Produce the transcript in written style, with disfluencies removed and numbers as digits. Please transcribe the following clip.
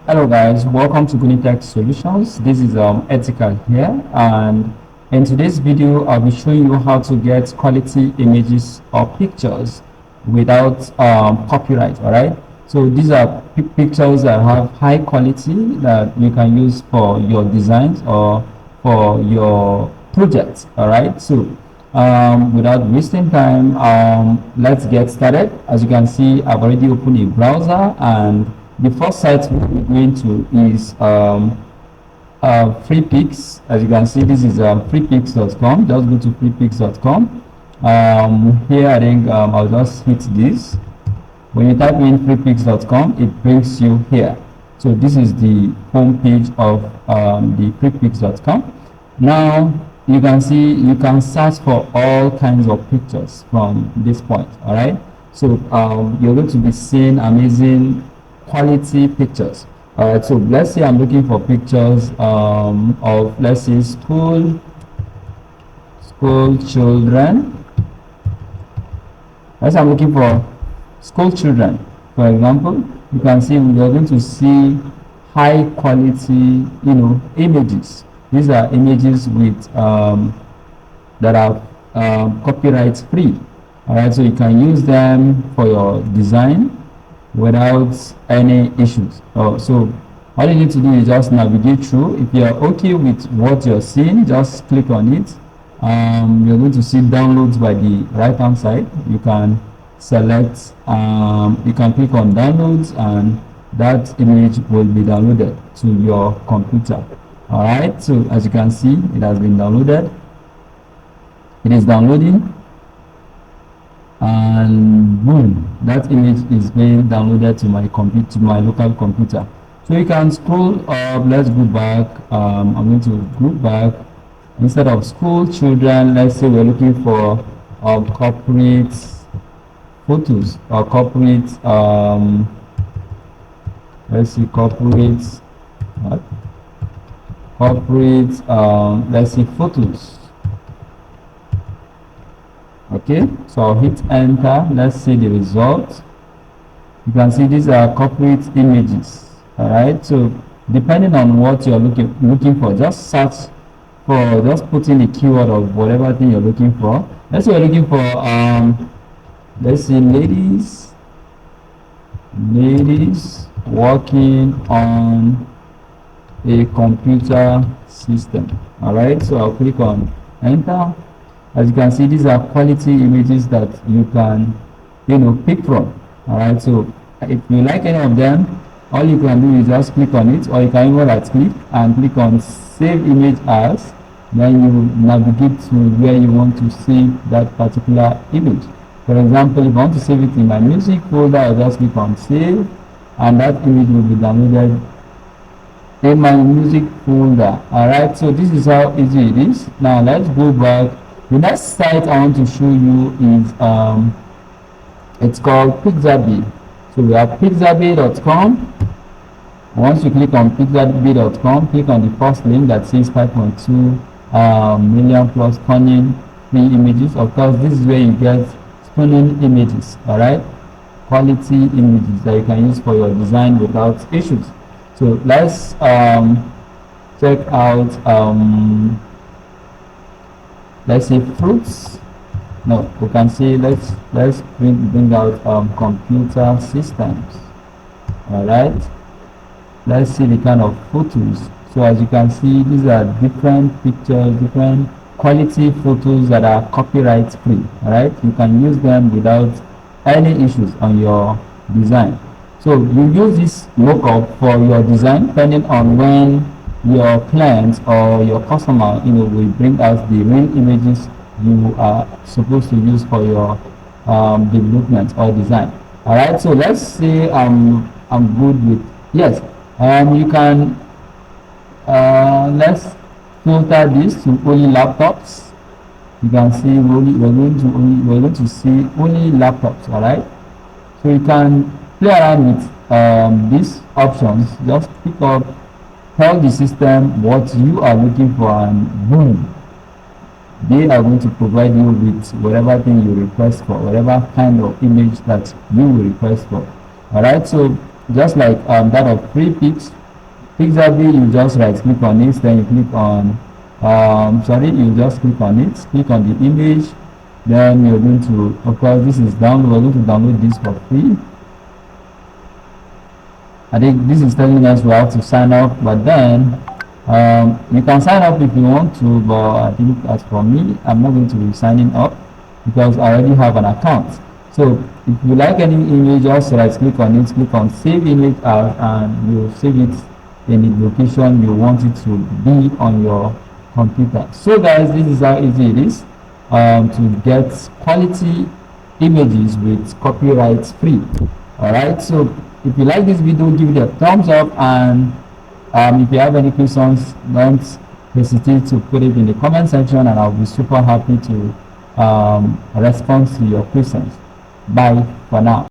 Hello guys, welcome to Tech Solutions. This is Ethical here, and in today's video I'll be showing you how to get quality images or pictures without copyright. All right, so these are pictures that have high quality that you can use for your designs or for your projects. All right, so without wasting time, let's get started. As you can see, I've already opened a browser, and the first site we're going to is FreePix. As you can see, this is freepix.com. Just go to freepix.com. Here I think I'll just hit this. When you type in freepix.com, it brings you here. So this is the home page of the freepix.com. Now you can see you can search for all kinds of pictures from this point. All right, so you're going to be seeing amazing quality pictures. All right, so let's say I'm looking for pictures of, let's say, school children. Let's say I'm looking for school children, for example. You can see we're going to see high quality images. These are images with that are copyright free. All right, so you can use them for your design without any issues. So all you need to do is just navigate through. If you're okay with what you're seeing, just click on it. You're going to see downloads by the right hand side. You can select, you can click on downloads, and that image will be downloaded to your computer. All right, so as you can see, it has been downloaded. It is downloading, and boom, that image is being downloaded to my computer, to my local computer. So you can scroll up. Let's go back. I'm going to go back. Instead of school children, let's say we're looking for corporate photos or corporate let's see, corporate let's see, photos. Okay, so I'll hit enter. Let's see the result. You can see these are corporate images. All right, so depending on what you're looking for, just search for, just put in the keyword of whatever thing you're looking for. Let's say we're looking for let's see, ladies working on a computer system. All right, so I'll click on enter. As you can see, these are quality images that you can pick from. All right, so if you like any of them, all you can do is just click on it, or you can even right click and click on save image as. Then you navigate to where you want to save that particular image. For example, if I want to save it in my music folder, I'll just click on save, and that image will be downloaded in my music folder. All right, so this is how easy it is. Now let's go back. The next site I want to show you is it's called Pixabay. So we have pixabay.com. Once you click on pixabay.com, click on the first link that says 5.2 million plus stunning free images. Of course, this is where you get stunning images. All right, quality images that you can use for your design without issues. So let's check out let's say fruits. No, we can see, let's bring out computer systems. All right, let's see the kind of photos. So as you can see, these are different pictures, different quality photos that are copyright free. All right, you can use them without any issues on your design. So you use this lookup for your design depending on when your client or your customer will bring out the real images you are supposed to use for your development or design. All right, so let's say I'm good with, yes, you can let's filter this to only laptops. You can see we're going to see only laptops. All right, so you can play around with these options. Just pick up, tell the system what you are looking for, and boom, they are going to provide you with whatever thing you request for, whatever kind of image that you will request for. All right, so just like that of free pics. Pixabay, you just right click on it, then you click on you just click on it, click on the image, then you're going to, of course, this is download. We're going to download this for free. I think this is telling us we have to sign up, but then you can sign up if you want to, but I think as for me, I'm not going to be signing up because I already have an account. So if you like any image, just right click on it, click on save image as, and you save it in the location you want it to be on your computer. So guys, this is how easy it is to get quality images with copyright free. Alright, so if you like this video, give it a thumbs up, and if you have any questions, don't hesitate to put it in the comment section, and I'll be super happy to respond to your questions. Bye for now.